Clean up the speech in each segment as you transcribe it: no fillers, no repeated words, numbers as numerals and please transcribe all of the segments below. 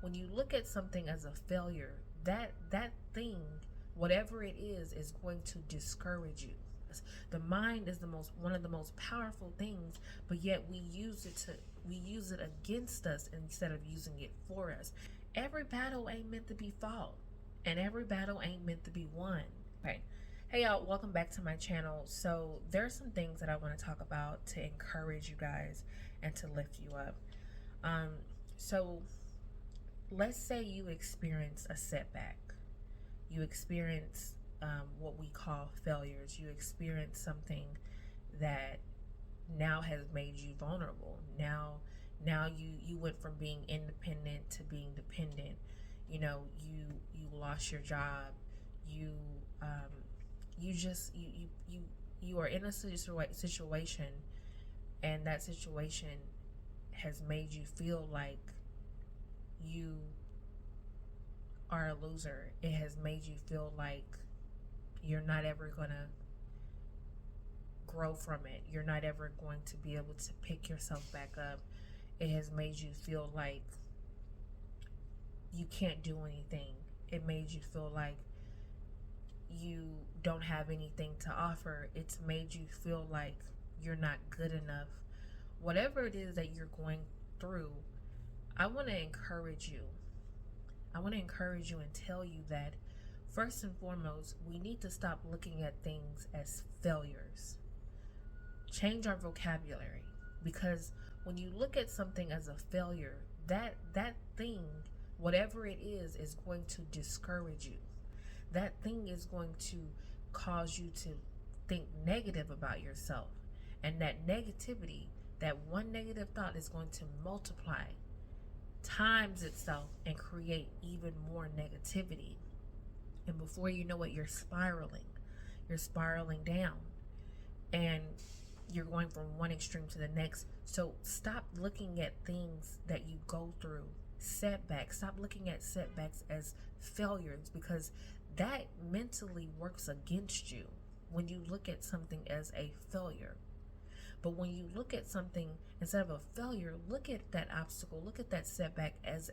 when you look at something as a failure, that thing, whatever it is going to discourage you. The mind is the most one of the most powerful things, but yet we use it against us instead of using it for us. Every battle ain't meant to be fought, and every battle ain't meant to be won. Okay. Hey y'all, welcome back to my channel. So there's some things that I want to talk about to encourage you guys and to lift you up. Um, so let's say you experience a setback. You experience what we call failures. You experience something that now has made you vulnerable. Now you went from being independent to being dependent. You lost your job. You um, you are in a situation, and that situation has made you feel like you are a loser. It has made you feel like you're not ever gonna grow from it. You're not ever going to be able to pick yourself back up. It has made you feel like you can't do anything. It made you feel like you don't have anything to offer. It's made you feel like you're not good enough. Whatever it is that you're going through, I want to encourage you. I want to encourage you and tell you that first and foremost, we need to stop looking at things as failures. Change our vocabulary, because when you look at something as a failure, that thing, whatever it is going to discourage you. That thing is going to cause you to think negative about yourself. And that negativity, that one negative thought, is going to multiply times itself and create even more negativity. And before you know it, you're spiraling down, and you're going from one extreme to the next. So stop looking at things that you go through, setbacks. Stop looking at setbacks as failures, because that mentally works against you when you look at something as a failure. But when you look at something instead of a failure, look at that obstacle, look at that setback as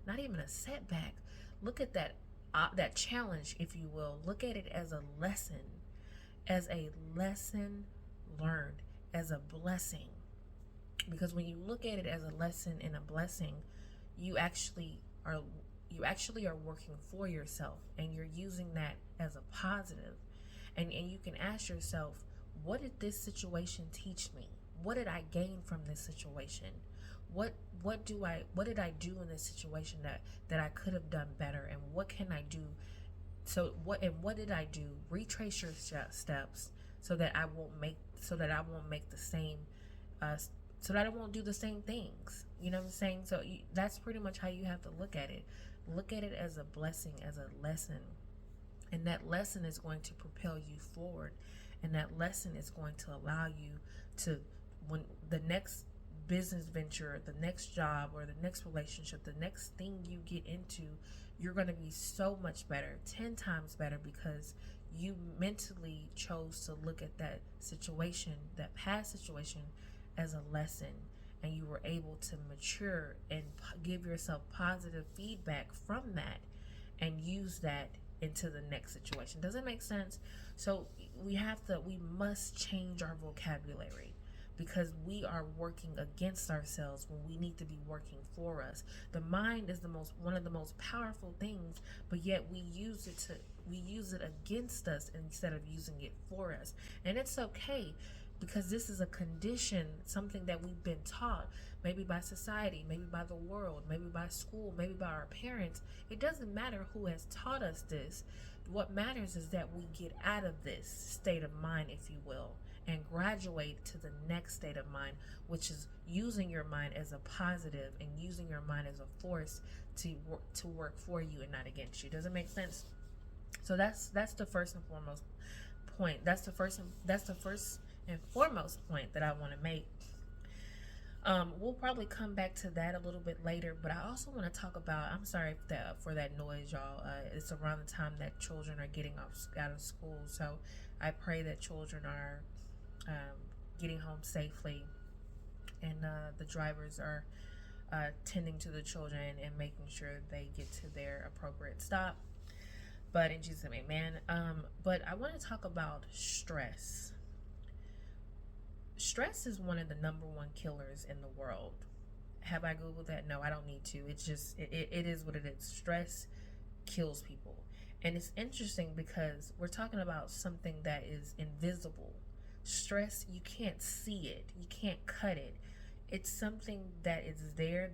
not even a setback. Look at that challenge, if you will. Look at it as a lesson learned, as a blessing. Because when you look at it as a lesson and a blessing, you actually are working for yourself, and you're using that as a positive. And you can ask yourself, what did this situation teach me? What did I gain from this situation? What did I do in this situation that I could have done better? And what can I do? What did I do? Retrace your steps so that I won't make the same so that I won't do the same things. You know what I'm saying? So that's pretty much how you have to look at it. Look at it as a blessing, as a lesson. And that lesson is going to propel you forward. And that lesson is going to allow you to, when the next business venture, the next job, or the next relationship, the next thing you get into, you're going to be so much better, 10 times better, because you mentally chose to look at that situation, that past situation, as a lesson. And you were able to mature and give yourself positive feedback from that, and use that into the next situation. Does it make sense? So we must change our vocabulary, because we are working against ourselves when we need to be working for us. The mind is one of the most powerful things, but yet we use it against us instead of using it for us. And it's okay, because this is a condition, something that we've been taught, maybe by society, maybe by the world, maybe by school, maybe by our parents. It doesn't matter who has taught us this. What matters is that we get out of this state of mind, if you will, and graduate to the next state of mind, which is using your mind as a positive and using your mind as a force to work for you and not against you. Does it make sense? So that's the first and foremost point. That's the first and foremost point that I want to make. We'll probably come back to that a little bit later, but I also want to talk about, I'm sorry for that noise, y'all. It's around the time that children are getting out of school, so I pray that children are getting home safely, and the drivers are tending to the children and making sure they get to their appropriate stop. But in Jesus' name, amen. But I want to talk about stress. Stress is one of the number one killers in the world. Have I Googled that? No, I don't need to. It's just, it is what it is. Stress kills people. And it's interesting because we're talking about something that is invisible. Stress, you can't see it. You can't cut it. It's something that is there,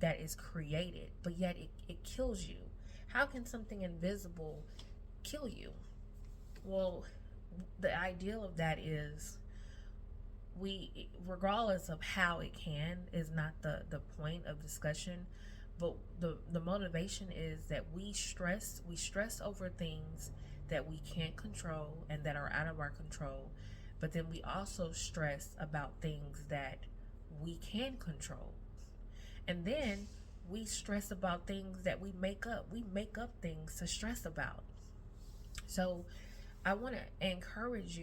that is created, but yet it kills you. How can something invisible kill you? Well, the ideal of that is, regardless of how it can, is not the point of discussion, but the motivation is that we stress over things that we can't control and that are out of our control, but then we also stress about things that we can control, and then we stress about things that we make up things to stress about. So I want to encourage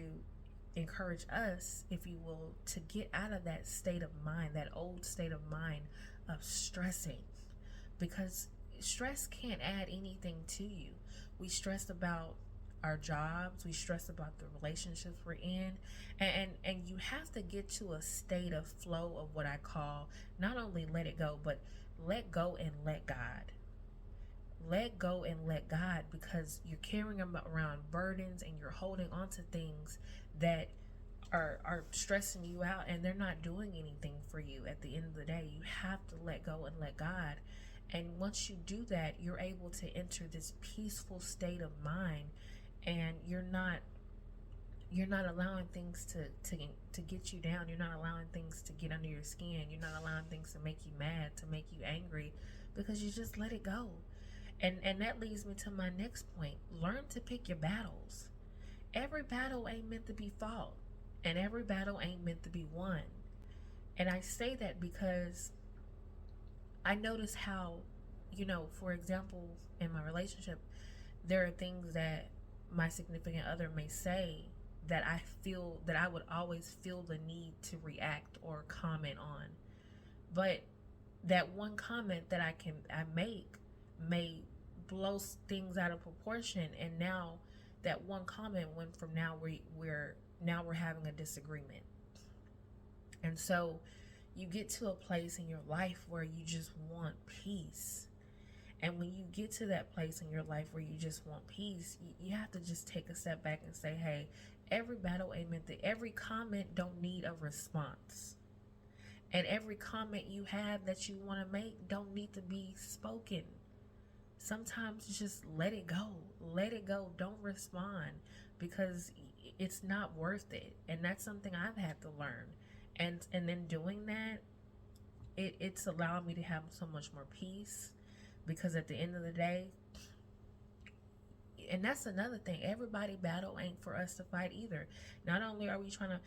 us, if you will, to get out of that state of mind, that old state of mind of stressing, because stress can't add anything to you. We stress about our jobs, we stress about the relationships we're in, and you have to get to a state of flow of what I call not only let it go, but let go and let God. Let go and let God, because you're carrying around burdens and you're holding on to things that are stressing you out, and they're not doing anything for you. At the end of the day, you have to let go and let God. And once you do that, you're able to enter this peaceful state of mind, and you're not allowing things to get you down. You're not allowing things to get under your skin. You're not allowing things to make you mad, to make you angry, because you just let it go. And that leads me to my next point. Learn to pick your battles. Every battle ain't meant to be fought, and every battle ain't meant to be won. And I say that because I notice how, for example, in my relationship, there are things that my significant other may say that I feel that I would always feel the need to react or comment on. But that one comment that I make may blow things out of proportion, and now that one comment went from now we're having a disagreement. And so you get to a place in your life where you just want peace. And when you get to that place in your life where you just want peace, you have to just take a step back and say, hey, every battle ain't meant to, every comment don't need a response. And every comment you have that you want to make don't need to be spoken. Sometimes just let it go. Let it go. Don't respond, because it's not worth it. And that's something I've had to learn. And then doing that, it's allowed me to have so much more peace, because at the end of the day, and that's another thing, everybody battle ain't for us to fight either. Not only are we trying to,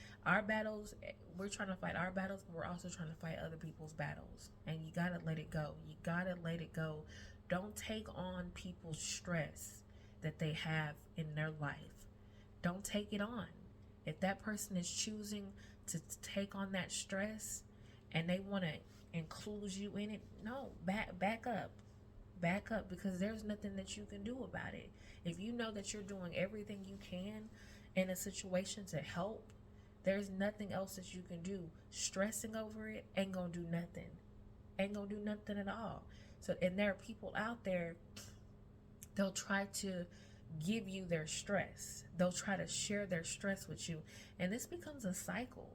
we're trying to fight our battles, but we're also trying to fight other people's battles. And you gotta let it go. You gotta let it go. Don't take on people's stress that they have in their life. Don't take it on. If that person is choosing to take on that stress and they want to include you in it, no, back up. Back up, because there's nothing that you can do about it. If you know that you're doing everything you can in a situation to help, there's nothing else that you can do. Stressing over it ain't gonna do nothing. Ain't gonna do nothing at all. So, and there are people out there, they'll try to give you their stress. They'll try to share their stress with you. And this becomes a cycle.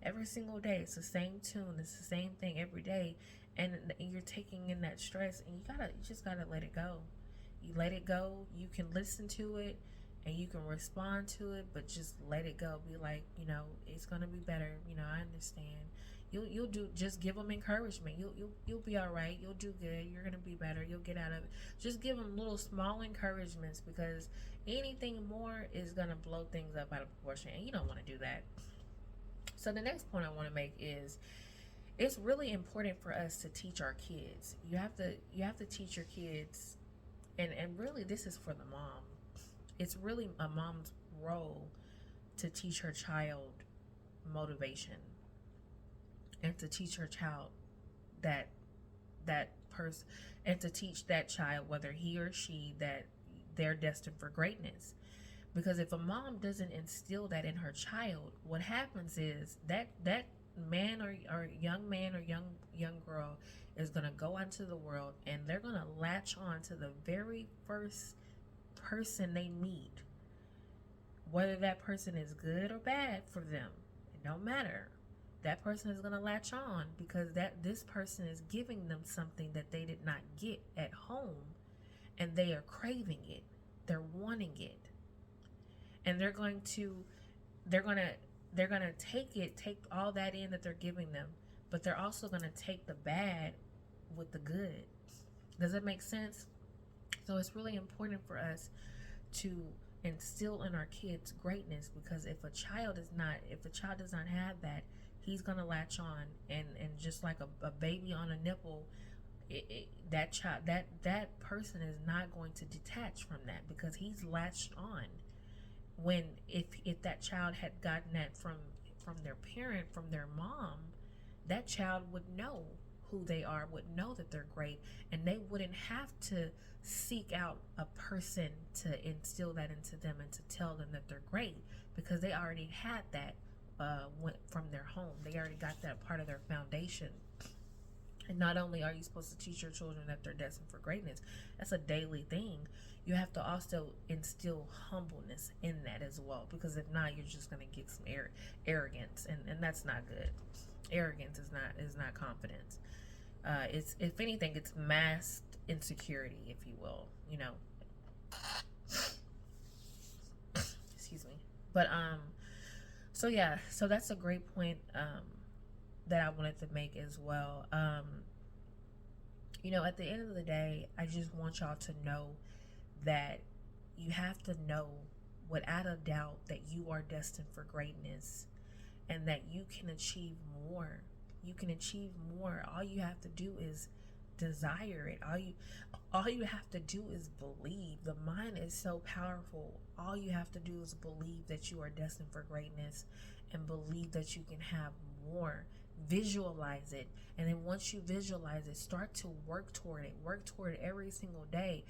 Every single day, it's the same tune. It's the same thing every day. And you're taking in that stress, and you just gotta let it go. You let it go. You can listen to it and you can respond to it, but just let it go. Be like, it's gonna be better. I understand. You'll do. Just give them encouragement. You'll be all right. You'll do good. You're gonna be better. You'll get out of it. Just give them little small encouragements, because anything more is gonna blow things up out of proportion, and you don't want to do that. So the next point I want to make is, it's really important for us to teach our kids. You have to teach your kids, and really this is for the mom. It's really a mom's role to teach her child motivation, and to teach her child that that person, and to teach that child, whether he or she, that they're destined for greatness. Because if a mom doesn't instill that in her child, what happens is that man or young man or young girl is going to go out into the world, and they're going to latch on to the very first person they meet, whether that person is good or bad for them. It don't matter. That person is going to latch on because this person is giving them something that they did not get at home, and they are craving it. They're wanting it. And they're going to take all that in that they're giving them, but they're also going to take the bad with the good. Does that make sense? So it's really important for us to instill in our kids greatness, because if a child does not have that, he's going to latch on, and just like a baby on a nipple, that person is not going to detach from that, because he's latched on. When if that child had gotten that from their parent, from their mom, that child would know who they are, would know that they're great, and they wouldn't have to seek out a person to instill that into them and to tell them that they're great, because they already had that from their home. They already got that part of their foundation. And not only are you supposed to teach your children that they're destined for greatness, that's a daily thing. You have to also instill humbleness in that as well, because if not, you're just going to get some arrogance, and that's not good. Arrogance is not confidence. It's, if anything, it's masked insecurity, if you will. Excuse me. But so yeah, so that's a great point that I wanted to make as well. At the end of the day, I just want y'all to know that you have to know without a doubt that you are destined for greatness, and that you can achieve more. You can achieve more. All you have to do is desire it. All you have to do is believe. The mind is so powerful. All you have to do is believe that you are destined for greatness, and believe that you can have more. Visualize it, and then once you visualize it, start to work toward it. Work toward it every single day.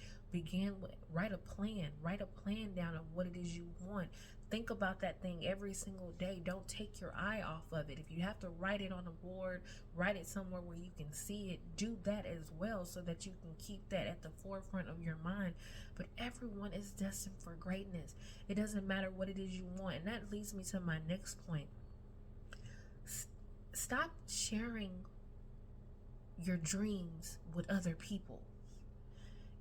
Write a plan down of what it is you want. Think about that thing every single day. Don't take your eye off of it. If you have to write it on a board, write it somewhere where you can see it. Do that as well, so that you can keep that at the forefront of your mind. But everyone is destined for greatness. It doesn't matter what it is you want. And that leads me to my next point. Stop sharing your dreams with other people.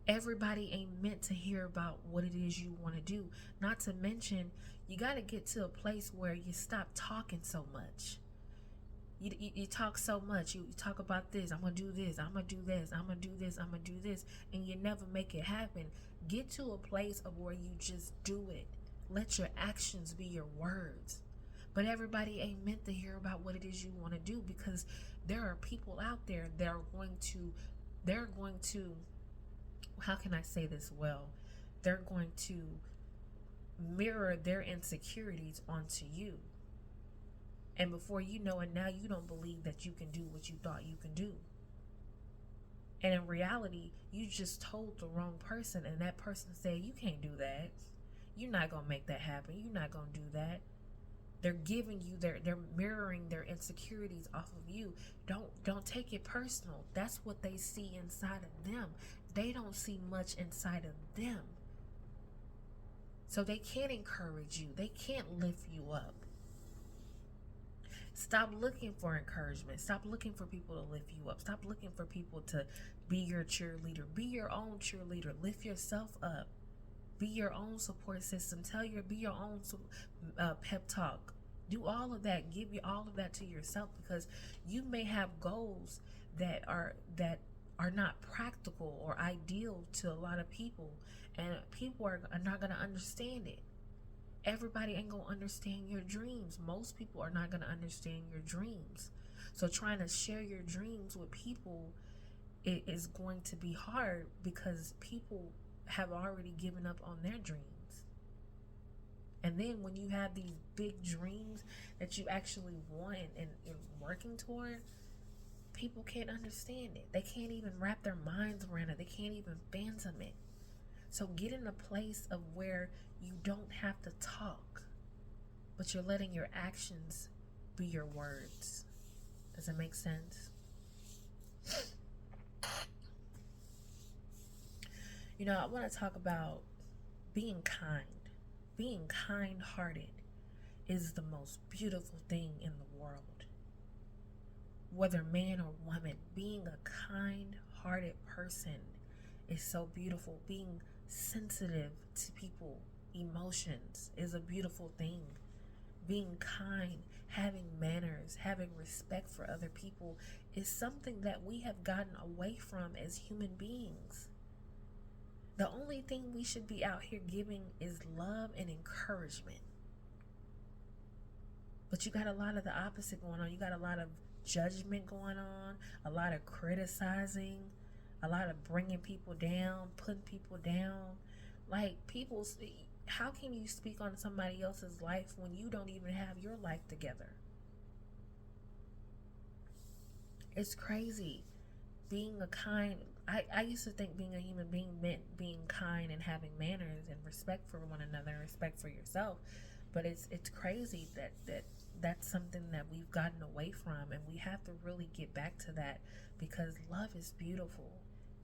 Everybody ain't meant to hear about what it is you want to do. Not to mention, you got to get to a place where you stop talking so much. You talk so much. You talk about this. I'm going to do this. I'm going to do this. I'm going to do this. I'm going to do this. And you never make it happen. Get to a place of where you just do it. Let your actions be your words. But everybody ain't meant to hear about what it is you want to do, because there are people out there that are going to, how can I say this well? They're going to mirror their insecurities onto you. And before you know it, now you don't believe that you can do what you thought you can do. And in reality, you just told the wrong person, and that person said, you can't do that. You're not going to make that happen. You're not going to do that. They're giving you they're mirroring their insecurities off of you. Don't take it personal. That's what they see inside of them. They don't see much inside of them. So they can't encourage you. They can't lift you up. Stop looking for encouragement. Stop looking for people to lift you up. Stop looking for people to be your cheerleader. Be your own cheerleader. Lift yourself up. Be your own support system. Be your own pep talk. Do all of that. Give you all of that to yourself, because you may have goals that are not practical or ideal to a lot of people, and people are not going to understand it. Everybody ain't going to understand your dreams. Most people are not going to understand your dreams. So trying to share your dreams with people, it is going to be hard, because people have already given up on their dreams. And then when you have these big dreams that you actually want and working toward, people can't understand it. They can't even wrap their minds around it. They can't even fathom it. So get in a place of where you don't have to talk, but you're letting your actions be your words. Does that make sense? You know, I want to talk about being kind. Being kind-hearted is the most beautiful thing in the world. Whether man or woman, being a kind-hearted person is so beautiful. Being sensitive to people's emotions is a beautiful thing. Being kind, having manners, having respect for other people is something that we have gotten away from as human beings. The only thing we should be out here giving is love and encouragement. But you got a lot of the opposite going on. You got a lot of judgment going on, a lot of criticizing, a lot of bringing people down, putting people down. Like, how can you speak on somebody else's life when you don't even have your life together? It's crazy. I used to think being a human being meant being kind and having manners and respect for one another and respect for yourself. But it's crazy that's something that we've gotten away from, and we have to really get back to that, because love is beautiful.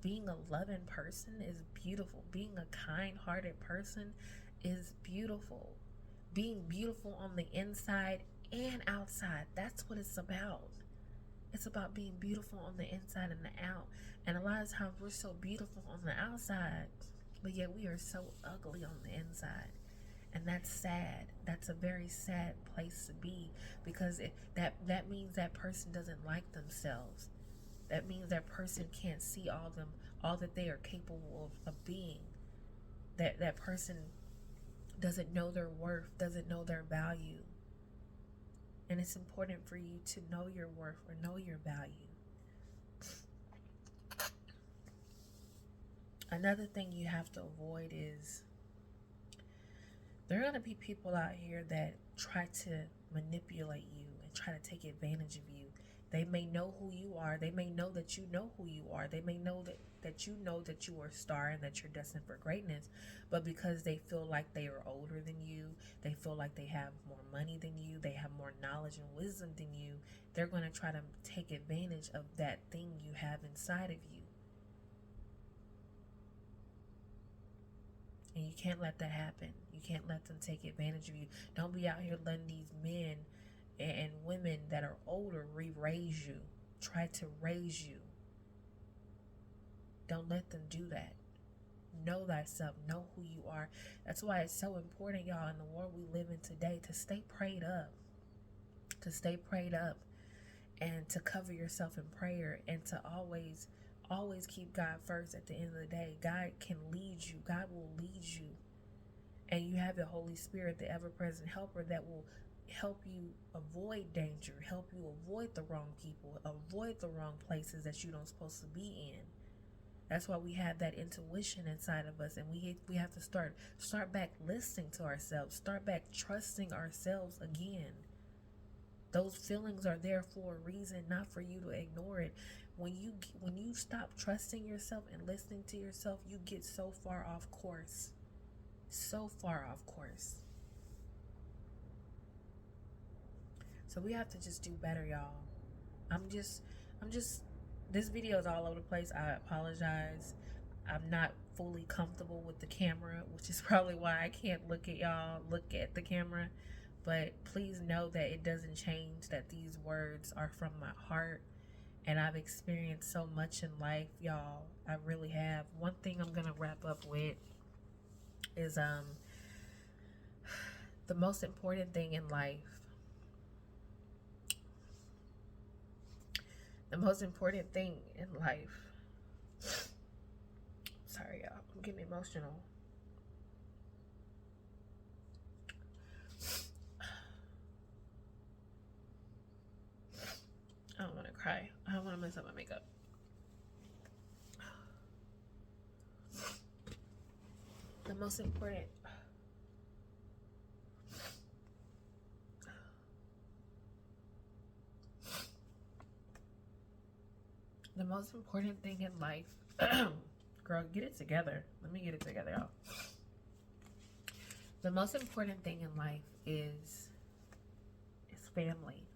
Being a loving person is beautiful. Being a kind-hearted person is beautiful. Being beautiful on the inside and outside, that's what it's about. It's about being beautiful on the inside and the out. And a lot of times we're so beautiful on the outside, but yet we are so ugly on the inside. And that's sad. That's a very sad place to be, because that means that person doesn't like themselves. That means that person can't see all that they are capable of being. That person doesn't know their worth, doesn't know their value. And it's important for you to know your worth or know your value. Another thing you have to avoid is there are going to be people out here that try to manipulate you and try to take advantage of you. They may know who you are. They may know that you know who you are. They may know that you know that you are a star and that you're destined for greatness. But because they feel like they are older than you, they feel like they have more money than you, they have more knowledge and wisdom than you, they're going to try to take advantage of that thing you have inside of you. And you can't let that happen. You can't let them take advantage of you. Don't be out here letting these men and women that are older re-raise you, try to raise you. Don't let them do that. Know thyself, know who you are. That's why it's so important, y'all, in the world we live in today, to stay prayed up. To stay prayed up and to cover yourself in prayer, and to always keep God first. At the end of the day, God can lead you. God will lead you. And you have the Holy Spirit, the ever-present helper, that will help you avoid danger, help you avoid the wrong people, avoid the wrong places that you don't supposed to be in. That's why we have that intuition inside of us, and we have to start back listening to ourselves, start back trusting ourselves again. Those feelings are there for a reason, not for you to ignore it. When you stop trusting yourself and listening to yourself, you get so far off course. So far off course. So we have to just do better, y'all. I'm just this video is all over the place. I apologize. I'm not fully comfortable with the camera, which is probably why I can't look at the camera. But please know that it doesn't change that these words are from my heart. And I've experienced so much in life, y'all. I really have. One thing I'm gonna wrap up with is the most important thing in life. The most important thing in life. Sorry, y'all. I'm getting emotional. I don't want to cry. I don't want to mess up my makeup. The most important. most important thing in life, girl, get it together. Let me get it together, y'all. The most important thing in life is family.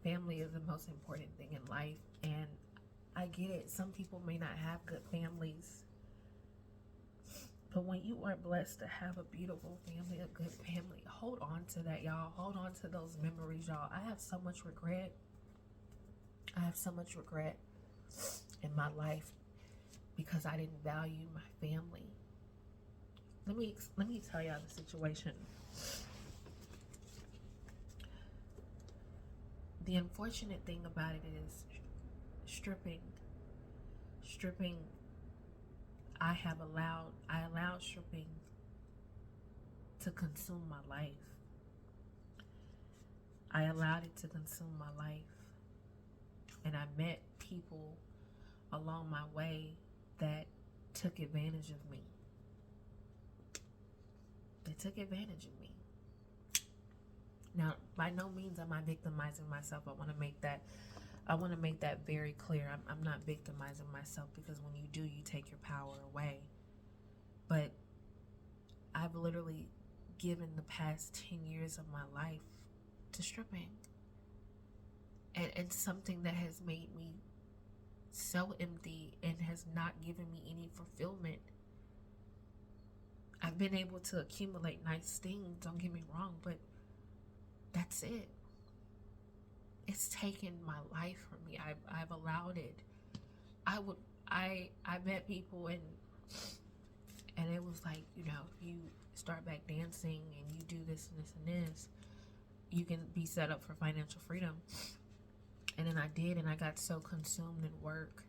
Family is the most important thing in life, and I get it. Some people may not have good families, but when you are blessed to have a beautiful family, a good family, hold on to that, y'all. Hold on to those memories, y'all. I have so much regret. I have so much regret in my life because I didn't value my family. Let me tell y'all the situation. The unfortunate thing about it is stripping. I allowed stripping to consume my life. I allowed it to consume my life. And I met people along my way that took advantage of me. They took advantage of me. Now, by no means am I victimizing myself. I want to make that very clear. I'm not victimizing myself, because when you do, you take your power away. But I've literally given the past 10 years of my life to stripping. And something that has made me so empty and has not given me any fulfillment. I've been able to accumulate nice things, don't get me wrong, but that's it. It's taken my life from me. I've allowed it. I met people and it was like, you know, if you start back dancing and you do this and this and this, you can be set up for financial freedom. And then I did, and I got so consumed in work,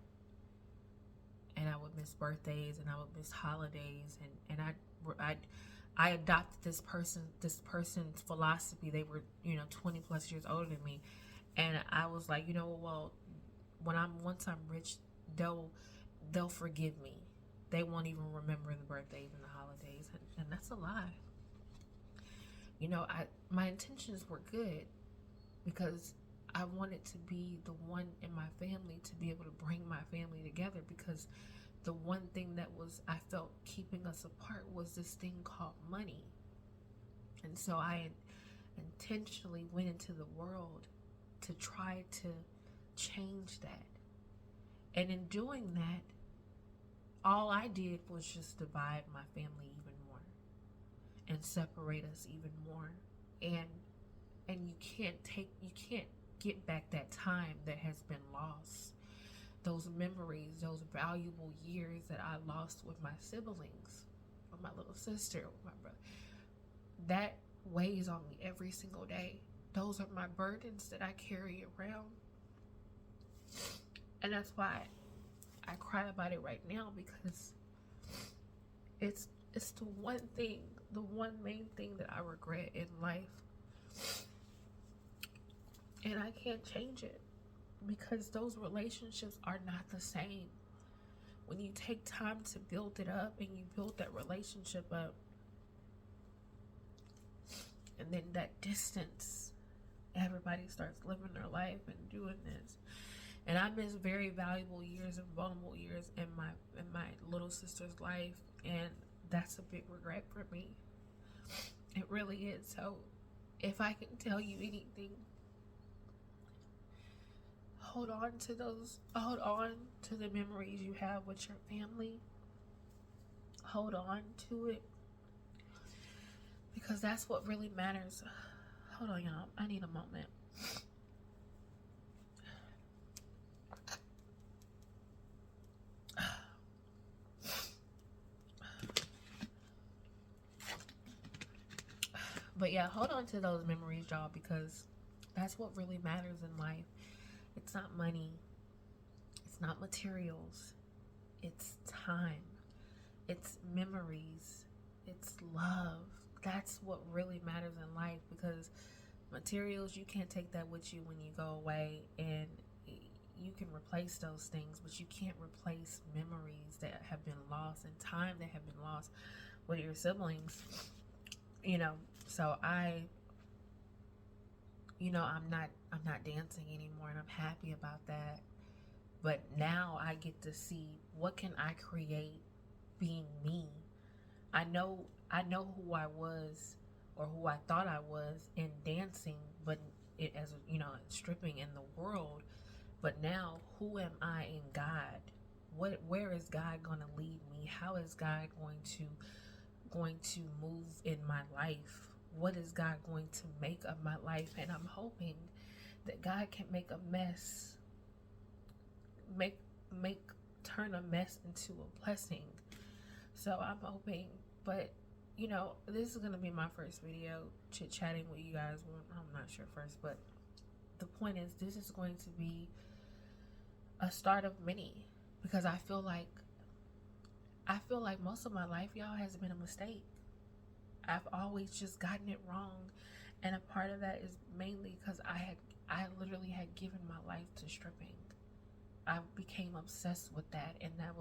and I would miss birthdays and I would miss holidays, and I adopted this person's philosophy. They were, 20 plus years older than me, and I was like, well, once I'm rich, they'll forgive me. They won't even remember the birthdays and the holidays, and that's a lie. My intentions were good, because I wanted to be the one in my family to be able to bring my family together, because the one thing that I felt keeping us apart was this thing called money. And so I intentionally went into the world to try to change that. And in doing that, all I did was just divide my family even more and separate us even more. And you can't get back that time that has been lost. Those memories, those valuable years that I lost with my siblings, with my little sister, with my brother. That weighs on me every single day. Those are my burdens that I carry around. And that's why I cry about it right now, because it's the one main thing that I regret in life. And I can't change it, because those relationships are not the same. When you take time to build it up and you build that relationship up, and then that distance, everybody starts living their life and doing this. And I miss very valuable years and vulnerable years in my little sister's life, and that's a big regret for me. It really is. So if I can tell you anything, hold on to the memories you have with your family. Hold on to it, because that's what really matters. Hold on, y'all. I need a moment. But yeah, hold on to those memories, y'all, because that's what really matters in life. It's not money. It's not materials. It's time. It's memories. It's love. That's what really matters in life, because materials, you can't take that with you when you go away, and you can replace those things, but you can't replace memories that have been lost and time that have been lost with your siblings. So I'm not dancing anymore, and I'm happy about that. But now I get to see, what can I create being me. I know who I was, or who I thought I was in dancing, but it, as stripping in the world. But now, who am I in God? Where is God going to lead me? How is God going to move in my life? What is God going to make of my life? And I'm hoping that God can make a mess, make make turn a mess into a blessing. So I'm hoping, but this is gonna be my first video chit chatting with you guys. Well, I'm not sure first, but the point is, this is going to be a start of many, because I feel like most of my life, y'all, has been a mistake. I've always just gotten it wrong, and a part of that is mainly because I literally had given my life to stripping. I became obsessed with that, and that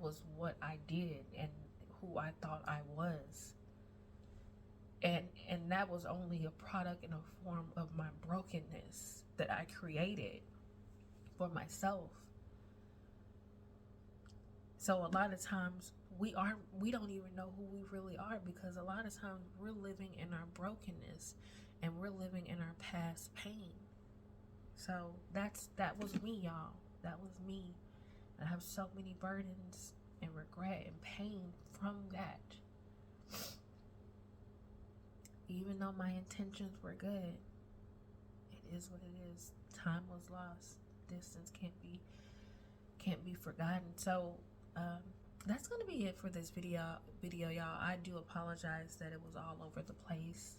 was what I did and who I thought I was. And that was only a product and a form of my brokenness that I created for myself. So a lot of times we don't even know who we really are, because a lot of times we're living in our brokenness, and we're living in our past pain. So that was me, y'all. That was me. I have so many burdens and regret and pain from that. Even though my intentions were good, it is what it is. Time was lost. Distance can't be forgotten. So that's gonna be it for this video, y'all. I do apologize that it was all over the place.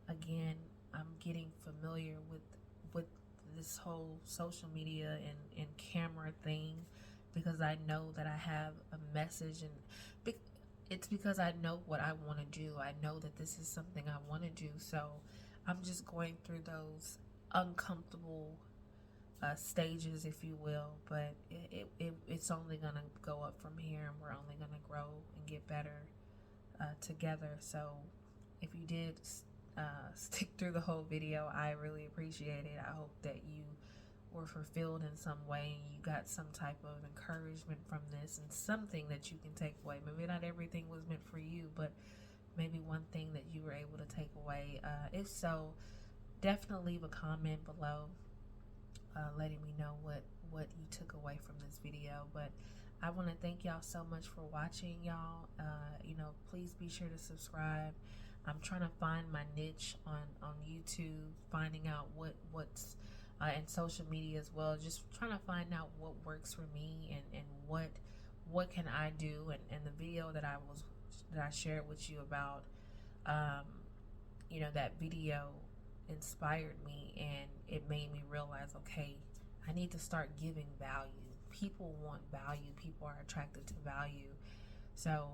Again, I'm getting familiar with this whole social media and camera thing, because I know that I have a message, and it's because I know what I want to do. I know that this is something I want to do. So I'm just going through those uncomfortable stages, if you will, but it's only gonna go up from here, and we're only gonna grow and get better together. So if you did stick through the whole video, I really appreciate it. I hope that you were fulfilled in some way, and you got some type of encouragement from this, and something that you can take away. Maybe not everything was meant for you, but maybe one thing that you were able to take away. If so, definitely leave a comment below, letting me know what you took away from this video. But I want to thank y'all so much for watching, y'all. Please be sure to subscribe. I'm trying to find my niche on YouTube, finding out what's and social media as well. Just trying to find out what works for me, and what can I do. And the video that I shared with you about, that video inspired me, and it made me realize, okay, I need to start giving value. People want value. People are attracted to value. So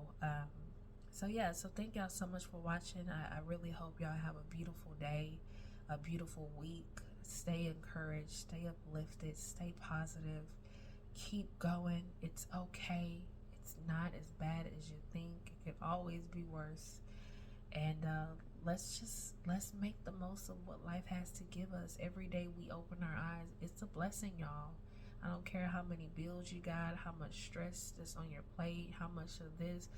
so thank y'all so much for watching. I really hope y'all have a beautiful day, a beautiful week. Stay encouraged, stay uplifted, stay positive, keep going. It's okay. It's not as bad as you think. It could always be worse. And let's make the most of what life has to give us. Every day we open our eyes, it's a blessing, y'all. I don't care how many bills you got, how much stress that's on your plate, how much of this.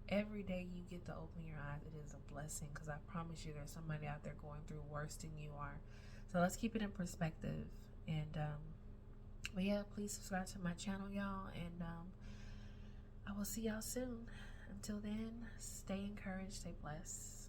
Every day you get to open your eyes, it is a blessing, because I promise you there's somebody out there going through worse than you are. So let's keep it in perspective. And but yeah, please subscribe to my channel, y'all, and I will see y'all soon. Until then, stay encouraged, stay blessed.